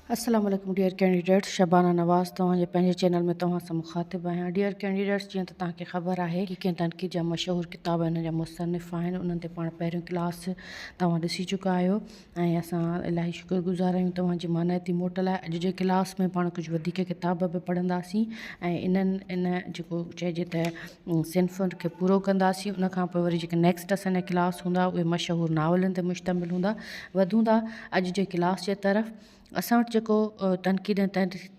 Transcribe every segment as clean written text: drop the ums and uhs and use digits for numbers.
अस्सलाम वालेकुम dear candidates, Shabana नवाज़ तव्हांजे पंहिंजे चैनल में तव्हां सां मुखातिबु आहियां। डियर कैंडिडेट्स, जीअं त तव्हांखे ख़बर आहे कि कंहिं तनक़ीद जा मशहूरु किताब हिन जा मुसनिफ़ आहिनि, उन्हनि ते पाण पहिरियों क्लास तव्हां ॾिसी चुका आहियो ऐं असां इलाही शुक्रगुज़ार आहियूं तव्हांजी मानाइती मोट लाइ। अॼु जे क्लास में पाण कुझु वधीक किताब बि पढ़ंदासीं ऐं इन जेको चइजे त सिन्फ़ुनि खे पूरो कंदासीं। उनखां पोइ वरी जेके नेक्स्ट असांजा क्लास हूंदा उहे मशहूरु नावलनि ते मुश्तमिल हूंदा। वधूं था अॼु जे क्लास जे तरफ़। असां वटि जेको तनक़ीद ऐं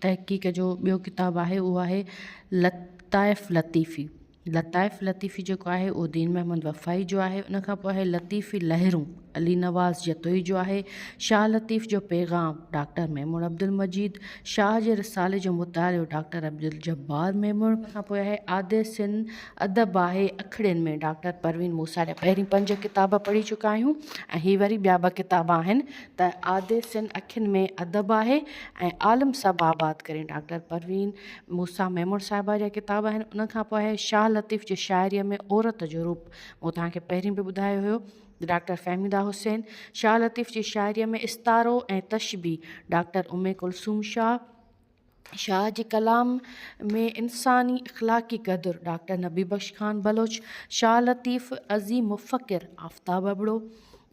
तहक़ीक़ जो ॿियो किताबु आहे उहो आहे लताइफ़ लतीफ़ी। लताइफ़ लतीफ़ी जेको आहे उहो दीन महमद वफ़ाई जो आहे। उनखां पोइ आहे लतीफ़ी लहरूं, अली नवाज़ जतोई जो आहे। शाह लतीफ़ जो पैगाम, डॉक्टर मेमून अब्दुल मजीद। शाह जे रिसाले जो मुतालियो, डॉक्टर अब्दुल जब्बार मेमून। खां पोइ आहे आदे सिन अदब आहे अखड़ियुनि में, डॉक्टर परवीन मूसा। जा पहिरीं 5 किताब पढ़ी चुका आहियूं ऐं हीअ वरी ॿिया 2 किताब आहिनि त आदे सिन अखियुनि में अदब आहे ऐं आलम साहब आबाद करे, डॉक्टर परवीन मूसा मेमून साहिबा जा किताब आहिनि। उनखां पोइ आहे शाह लतीफ़ जी शाइरीअ में औरत जो रूप, उहो तव्हांखे पहिरीं बि ॿुधायो हुयो, डॉक्टर फ़हमीदा हुसैन। शाह लतीफ़ जी शाइरीअ में इस्तारो ऐं तशबी, डॉक्टर उम्मे कुलसूम शाह। शाह जे कलाम में इंसानी अखलाक़ी क़दुरु, डॉक्टर नबी बख्श ख़ान बलोच। शाह लतीफ़ अज़ीम मुफ़क्किर, आफ़ताब अबड़ो।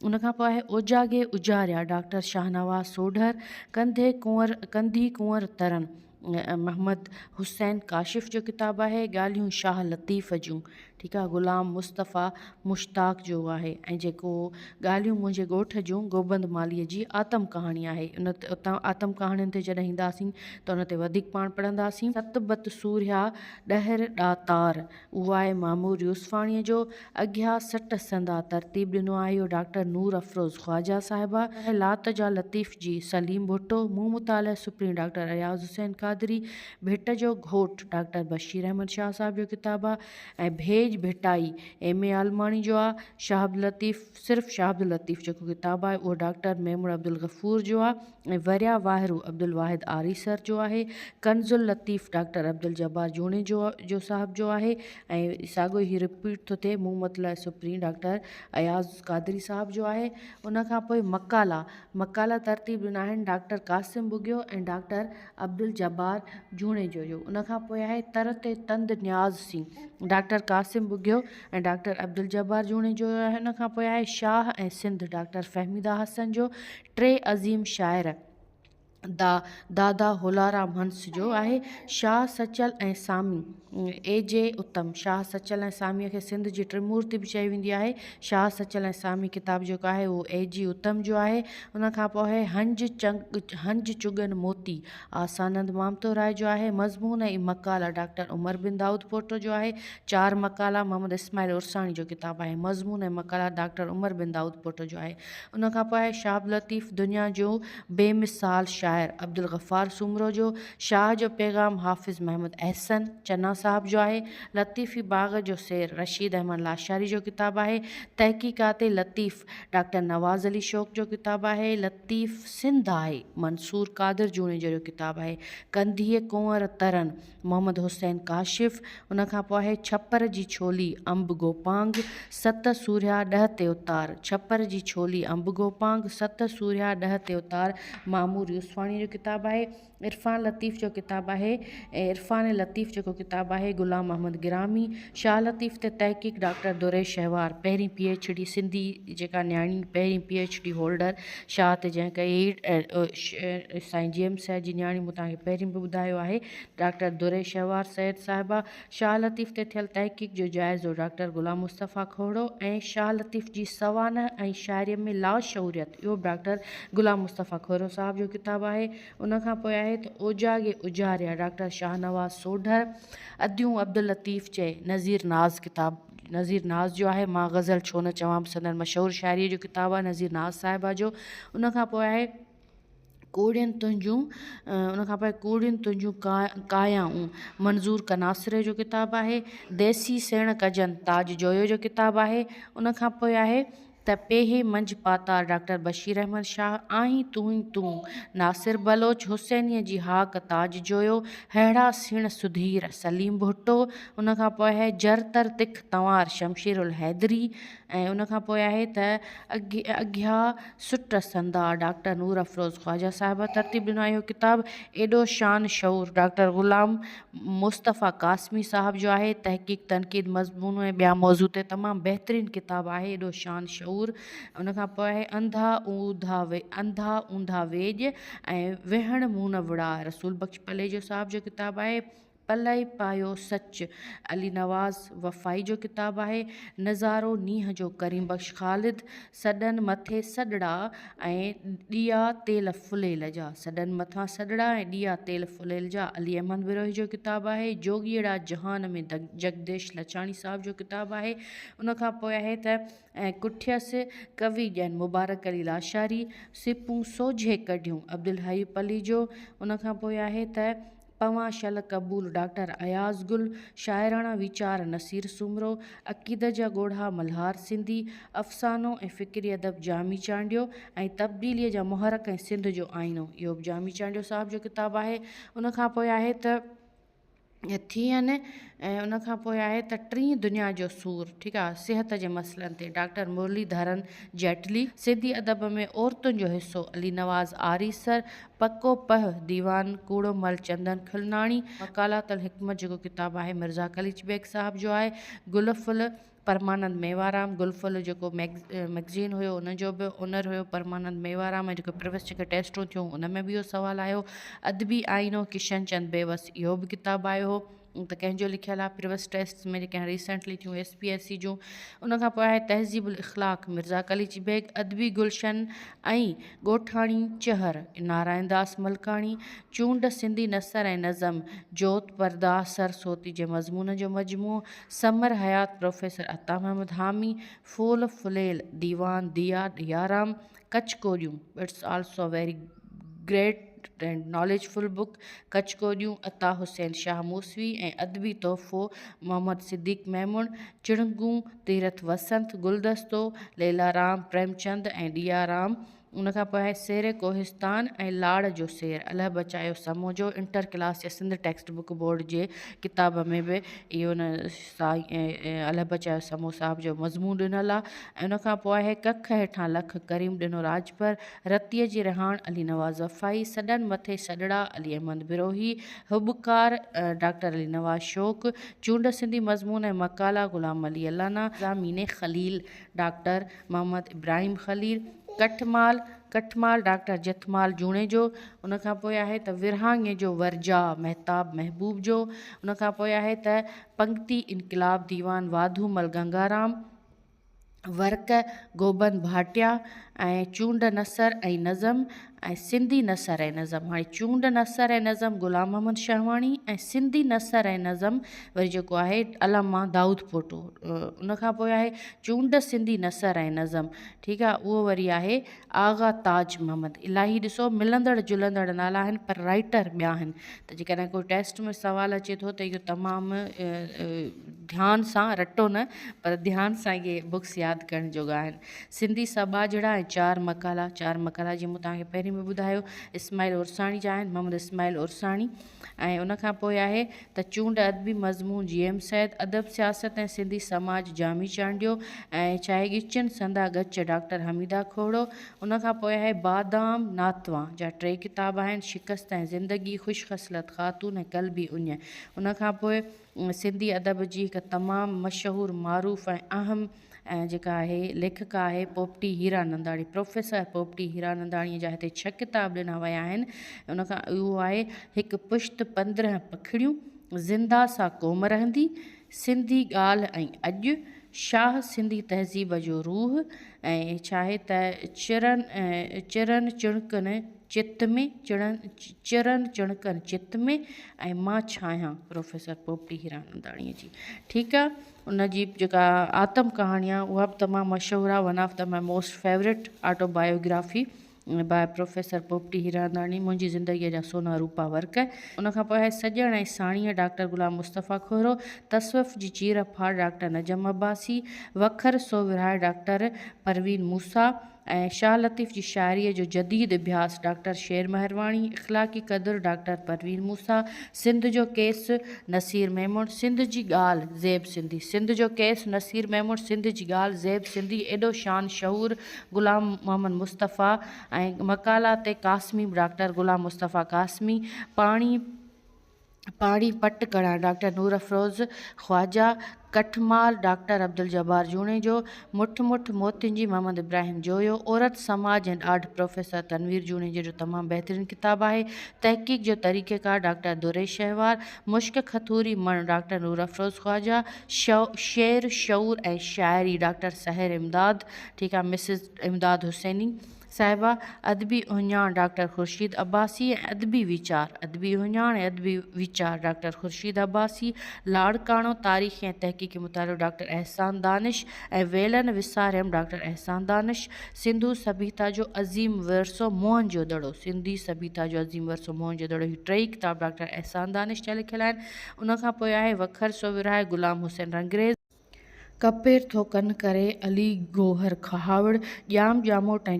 उनखां पोइ आहे ओजागे उजारिया, डॉक्टर शाहनवाज़ सोढर। कंधी कुंवर तरन, मोहम्मद हुसैन काशिफ़ जो किताबु आहे। ॻाल्हियूं शाह लतीफ़ जूं, ठीकु आहे, ग़ुलाम मुस्तफ़ा मुश्ताक जो आहे। ऐं जेको ॻाल्हियूं मुंहिंजे ॻोठ जूं, गोबंद मालीअ जी आतम कहाणी आहे। उतां आतम कहाणियुनि ते जॾहिं ईंदासीं त उन ते वधीक पाण पढ़ंदासीं। सतबत सूर्या ॾहर ॾातार, उहो आहे मामूर यूसफ़ाणीअ जो। अॻियां सट संदा, तरतीब ॾिनो आहे इहो डॉक्टर नूर अफ़रोज़ ख़्वाजा साहिबा। लात जा लतीफ़ जी, सलीम भुट्टो। मूं मुतालिया सुप्रीम, डॉक्टर अयाज़ हुसैन कादरी। भिट जो घोट, डॉक्टर बशीर अहमद शाह साहिब जो किताबु आहे। ऐं भेज भिटाई, एम ए आलमाणी जो आहे। शाह अब्दुल लतीफ़, सिर्फ़ु शाह अब्दुल लतीफ़ जेको किताबु आहे उहो डॉक्टर मेमून अब्दुल गफ़ूर जो आहे। ऐं वरिया वाहिरू अब्दुल वाहिद आरीसर जो आहे। कंज़ुल लतीफ़, डॉक्टर अब्दुल जब्बार जूणे जो साहिब जो आहे। ऐं साॻियो ई रिपीट थो थिए, मूं मुतालिया सुप्रीम, डॉक्टर अयाज़ कादरी साहिब जो आहे। उनखां पोइ मकाला तरतीब ॾिना आहिनि डॉक्टर कासिम बुगियो ऐं डॉक्टर अब्दुल जब्बार जूणे जो। उनखां पोइ आहे तरते तंद न्याज़ सी, डॉक्टर कासिम बुगियो ऐं डॉक्टर अब्दुल जब्बार जूणे जो आहे। उनखां पोइ आहे शाह ऐं सिंध, डॉक्टर फ़हमीदा हसन जो। 3 अज़ीम शाइर, दादा होलाराम हंस जो आहे। शाह सचल ऐं सामी, ए जे उत्तम। शाह सचल ऐं सामीअ खे सिंध जी त्रिमूर्ति बि चई वेंदी आहे। शाह सचल ऐं सामी किताब जेको आहे उहो ए जी उत्तम जो आहे। उनखां पोइ आहे हंज चुगन मोती, आसानंद मामतो राय जो आहे। मज़मून ऐं मकाला, डॉक्टर उमर बिन दाऊद पोटो जो आहे। 4 मकाला, मोहम्मद इस्माइल उरसाणी जो किताबु आहे। मज़मून ऐं मकाला, डॉक्टर उमर बिन दाऊद पोटो जो आहे। उनखां पोइ आहे शाह लतीफ़ दुनिया जो बेमिसाल शाइर, अब्दुल गफ़ार सूमरो जो। शाह जो पैगाम, हाफ़िज़ महमूद अहसन चन्ना साहिब जो आहे। लतीफ़ी बाग़ जो सैर, रशीद अहमद लाशारी जो किताबु आहे। तहक़ीक़ात लतीफ़, डॉक्टर नवाज़ अली शौक़ जो किताबु आहे। लतीफ़ सिंध आहे, मंसूर कादिर जूणे जो किताबु आहे। कंधीअ कुंवर तरन, मोहम्मद हुसैन काशिफ़। उनखां पोइ आहे छपर जी छोली, अंब गोपांग। 7 सूर्या 10 ते उतार, छपर जी छोली, अंब गोपांग। 7 सूर्या 10 ते उतार, मामूर यूसफ़ाणी जो किताबु आहे। इरफ़ान लतीफ़ जो किताबु आहे। ऐं इरफ़ान लतीफ़ जेको किताबु आहे ग़ुलाम अहमद गिरामी। शाह लतीफ़ ते तहक़ीक़, डॉक्टर दुरे शहवार, पहिरीं PhD सिंधी जेका न्याणी पहिरीं PhD होल्डर शाह ते जंहिं कई, साईं जेम्स साहिब जी न्याणी, मूं तव्हांखे पहिरीं बि ॿुधायो आहे, डॉक्टर दुरे शहवार सैद साहिबा। शाह लतीफ़ ते थियल तहक़ीक़ जो जाइज़ो, डॉक्टर ग़ुलाम मुस्तफ़ा खोड़ो। ऐं शाह लतीफ़ जी सवाना ऐं शाइरीअ में लाशऊरियत, इहो डॉक्टर ग़ुलाम मुस्तफ़ा खोड़ो साहिब जो किताबु आहे। उनखां पोइ आहे त ओजागे उजारिया, डॉक्टर शाहनवाज़ सोढर। अदियूं अब्दुल लतीफ़ चए, नज़ीर नाज़ किताबु, नज़ीर नाज़ जो आहे। मां गज़ल छो न चवां, संदन मशहूरु शाइरीअ जो किताबु आहे नज़ीर नाज़ साहिबा जो। उनखां पोइ आहे कूड़ियुनि तुंहिंजूं, उनखां पोइ कूड़ियुनि तुंहिंजूं कायाऊं, मंज़ूर कनासरे जो किताबु आहे। देसी सेण कजन, ताज जोयो जो किताबु आहे। उनखां पोइ आहे त पेहे मंझि पाता, डॉक्टर बशीर अहमद शाह। आहीं तूं ई तूं, नासिर बलोच। हुसैनीअ जी हाक, ताज जोयो। अहिड़ा सिण सुधीर, सलीम भुट्टो। उनखां पोइ आहे जरतर तिख तंवार, शमशीर उल हैदरी। ऐं उनखां पोइ आहे त अॻियां सुट संदा डॉक्टर नूर अफ़रोज़ ख़्वाजा साहिबा तरतीब ॾिनो आहे। इहो किताबु एॾो शान शऊर डॉक्टर ग़ुलाम मुस्तफ़ा क़ासमी साहिब जो आहे। तहक़ीक़ तनक़ीद मज़मून ऐं ॿिया मौज़ू ते तमामु बहितरीनु किताबु आहे, एॾो शान शऊर। उनखां पोइ आहे अंधा ऊंधा वेज ऐं वेहण मूं न विड़ा रसूल बख़्श पलेजो साहिब जो किताबु आहे। पलई पायो सच अली नवाज़ वफ़ाई जो किताबु आहे। नज़ारो नींहं जो करीम बख़्श ख़ालिद। सॾनि मथे सॾड़ा ऐं ॾिया तेल फुलेल जा, सॾनि मथां सॾड़ा ऐं ॾिया तेल फुलेल जा अली अहमद बिरोही जो किताबु आहे। जोगीअड़ा जहान में जगदेश लचाणी साहिब जो किताबु आहे। उनखां पोइ आहे त कुठियसि कवि ॼन मुबारक अली लाशारी। सिपूं सोझे कढियूं अब्दुल हई पली जो। उनखां पोइ आहे त पवां शल क़बूल डॉक्टर अयाज़ गुल। शाइराणा वीचार नसीर सुमरो। अक़ीदत जा ॻोढ़ा मल्हार सिंधी। अफ़सानो ऐं फ़िक्री अदब जामी चांडियो ऐं तब्दीलीअ जा मुहरक ऐं सिंध जो आईनो, इहो बि जामी चांडियो साहिब जो किताबु आहे। उनखां पोइ आहे त थियनि ऐं उनखां पोइ आहे त टीं दुनिया जो सूर, ठीकु आहे, सिहत जे मसइलनि ते डॉक्टर मुरलीधरन जेटली। सिंधी अदब में औरतुनि जो हिसो अली नवाज़ आरीसर। पको पह दीवान कूड़ो मल चंदन खिलनाणी। मकालातल हिकमत जेको किताबु आहे मिर्ज़ा कलीच बेग साहिब जो आहे। गुलफुल परमानंद मेवाराम। गुलफुल जेको मैगज़ीन हुयो उनजो बि ओनर हुयो परमानंद मेवाराम, ऐं जेको प्रिविस जेके टेस्टूं थियूं उन में बि इहो सुवालु आयो। अदबी आईनो किशन चंद बेवस, इहो बि किताबु आयो हो त कंहिंजो लिखियलु आहे प्रिविस टेस्ट में जेके रिसेंटली थियूं SPSC जूं। उनखां पोइ आहे तहज़ीबुल इख़लाक़ मिर्ज़ा कलीच बेग। अदबी गुलशन ऐं ॻोठाणी चहर नारायण दास मलकाणी। चूंड सिंधी नसर ऐं नज़म जोत परदा सरस्वती जे मज़मून जो मजमूओ। समर हयात प्रोफेसर अता महमूद हामी। फूल फुलेल दीवान दिया दियाराम। कच्छ कोडियूं it's also very great and knowledgeful book. Kutch कोडियूं अता हुसैन शाह मूसवी ऐं अदबी तोहफ़ो मोहम्मद सिद्दीक़ मेमून। चिड़ंगूं तीरथ वसंत। गुलदस्तो लैलाराम प्रेमचंद ऐं दियाराम। उनखां पोइ आहे शेर कोहिस्तान ऐं लाड़ जो शेर अलाह बचायो समो जो। इंटर क्लास या सिंध टेक्स्ट बुक बोर्ड जे किताब में बि इहो न अलाह बचायो समो साहिब जो मज़मून ॾिनल आहे। ऐं उनखां पोइ आहे कख हेठां लख करीम ॾिनो राजपर। रतीअ जी रिहाण अली नवाज़ वफ़ाई। सॾनि मथे सॾड़ा अली अहमद बिरोही। हुबकार डॉक्टर अली नवाज़ शौक़। चूंड सिंधी मज़मून ऐं मकाला ग़ुलाम अली अलाना। ज़ामीन ख़लील डॉक्टर मोहम्मद इब्राहिम ख़लील। कठमाल डॉक्टर जथमाल जूणे जो। उनखां पोइ आहे त विरहांगे जो वर्जा महताब महबूब जो। उनखां पोइ आहे त पंक्ति इनकलाब दीवान वाधूमल गंगाराम। वर्क गोबन भाटिया ऐं चूंड नसर ऐं नज़म ऐं सिंधी नसर ऐं नज़म। हाणे चूंड नसर ऐं नज़म ग़ुलाम मोहम्मद शाहवाणी ऐं सिंधी नसर ऐं नज़म वरी जेको आहे अलामा दाऊद पोटो। उनखां पोइ आहे चूंड सिंधी नसर ऐं नज़म, ठीकु आहे, उहो वरी आहे आगा ताज मोहम्मद। इलाही ॾिसो मिलंदड़ जुलंदड़ नाला आहिनि पर राइटर ॿिया आहिनि, त जेकॾहिं कोई टेस्ट में सुवालु अचे थो त इहो तमामु ध्यान सां रटो न पर ध्यान सां इहे बुक्स यादि करण जोगा आहिनि। सिंधी सबाजड़ा ऐं चार मकाला जीअं मूं तव्हांखे पहिरीं में ॿुधायो इस्माइल उरसाणी जा आहिनि, मोहम्मद इस्माइल उरसाणी। ऐं उनखां पोइ आहे त चूंड अदबी मज़मून GM सैद। अदब सियासत ऐं सिंधी समाज जामी चांडियो ऐं चाहे ॻिचन संदा गच डॉक्टर हमीदा खोड़ो। उनखां पोइ आहे बादाम नातवा जा 3 किताब आहिनि, शिकस्त ऐं ज़िंदगी, ख़ुशख़सलत ख़ातून ऐं कल्बी उञ। उनखां पोइ सिंधी अदब जी हिकु तमामु मशहूरु मारूफ़ ऐं अहम ऐं जेका आहे लेखिका आहे पोपटी हीरा नंदाणी, प्रोफेसर पोपटी हीरा नंदाणीअ जा हिते 6 किताब ॾिना विया आहिनि। उनखां उहो आहे हिकु पुश्त 15 पखिड़ियूं, ज़िंदा सां क़ौम रहंदी, सिंधी ॻाल्हि ऐं अॼु, शाह सिंधी तहज़ीब जो रूह ऐं छा आहे त चिरन चिणकनि चित में चिरन चिणकनि चित में ऐं मां छायां प्रोफेसर पोपटी हीरा नंदाणीअ जी, ठीकु आहे। उन जी जेका आतम कहाणी आहे उहा बि तमामु मशहूरु आहे, one of the my most favourite autobiography by professor Popati Hiranandani, मुंहिंजी ज़िंदगीअ जा सोना रूपा वर्क। उनखां पोइ आहे सॼण ऐं साणीअ डॉक्टर ग़ुलाम मुस्तफ़ा खोरो। तसवुफ़ जी चीर फाड़ डॉक्टर नजम अब्बासी। वखर सो विरहाए डॉक्टर परवीन मूसा। ऐं शाह लतीफ़ जी शाइरीअ जो जदीद अभ्यास डॉक्टर शेर महरवाणी, इख़्लाक़ी क़द्र डॉक्टर परवीन मूसा, सिंध जो केस नसीर मेमून, सिंध जी ॻाल्हि ज़ेब सिंधी, सिंध जो केस नसीर मेमून, सिंध जी ॻाल्हि ज़ेब सिंधी, एॾो शान शहूर ग़ुलाम मोहम्मद मुस्तफ़ा ऐं मकाला ते क़ासमी डॉक्टर ग़ुलाम मुस्तफ़ा क़ासमी, पाणी पट करण डॉक्टर नूर अफ़रोज़ ख्वाजा, कठमाल डॉक्टर अब्दुल जब्बार जूणेजो, मुठ मुठ मोतियुनि जी मोहम्मद इब्राहिम जोयो, औरत समाज एंड आर्ट प्रोफेसर तनवीर जूणेजो जो तमामु बहितरीनु किताबु आहे, तहक़ीक़ जो तरीक़ेकार डॉक्टर दुरेश शहवार, मुश्क खतूरी मण डॉक्टर नूर अफ़रोज़ ख्वाजा, शेर शऊर ऐं शाइरी डॉक्टर सहर इमदाद, ठीकु आहे, मिसिस इमदाद हुसैनी साहिबा, अदबी उहिञाण डॉक्टर ख़ुर्शीद अब्बासी ऐं अदबी उहिञाण ऐं अदबी वीचार डॉक्टर ख़ुर्शीद अब्बासी, लाड़काणो तारीख़ ऐं तहक़ीक़ी मुतालिक़ डॉक्टर अहसान दानिश ऐं वेलन विसारियम डॉक्टर अहसान दानिश, सिंधू सभ्यता जो अज़ीम विरसो मोहनजोदड़ो, सिंधी सभ्यता जो अज़ीम विरसो मोहनजोदड़ो, ही टई किताब डॉक्टर अहसान दानिश जा लिखियल आहिनि। उनखां पोइ आहे वखर सो विरहाए ग़ुलाम हुसैन रंगरेज़, कपेर थो कन करे अली गोहर खहावड़, ॼाम ॼामोट ऐं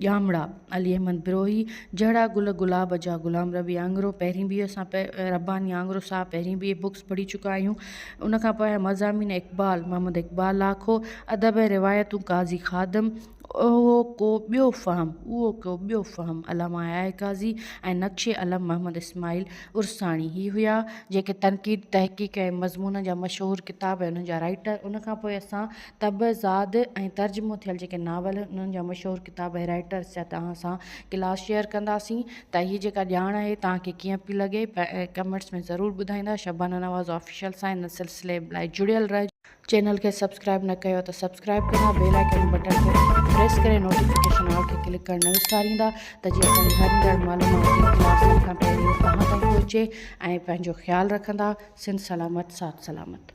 ॼामड़ा अली अहमद बिरोही, जहिड़ा गुल गुलाब जा ग़ुलाम रबी आंगरो, पहिरीं बि असां रब्बानी आंगरो साहब पहिरीं बि बुक्स पढ़ी चुका आहियूं। उनखां पोइ मज़ामीन इक़बाल मोहम्मद इक़बाल लाखो, अदब ऐं रिवायतूं काज़ी खादम, उहो को ॿियो फ़हम अलामा आया काज़ी ऐं नक्शे अलम मोहम्मद इस्माइल उर्साणी, ही हुआ जेके तनक़ीद तहक़ीक़ ऐं मज़मून जा मशहूरु किताब ऐं उन्हनि जा राइटर। उनखां पोइ असां तबज़ाद ऐं तर्जुमो थियल जेके नावल उन्हनि जा मशहूरु किताब ऐं राइटर्स जा तव्हां सां क्लास शेयर कंदासीं। त हीअ जेका ॼाण आहे तव्हांखे कीअं पई लॻे कमेंट्स में ज़रूरु ॿुधाईंदा। शबाना नवाज़ ऑफिशियल सां हिन सिलसिले लाइ जुड़ियल रहिजो। चैनल खे सब्सक्राइब न कयो त सब्सक्राइब कंदा, बेल आइकन बटन खे प्रेस करे नोटिफिकेशन ऑल खे क्लिक करणु न विसारींदा त जीअं असांजी हर ईंदड़ मालूमाती क्लास खां पहिरीं तव्हां ताईं पहुचे। ऐं पंहिंजो ख़्यालु रखंदा। सिंध सलामत, साथ सलामत।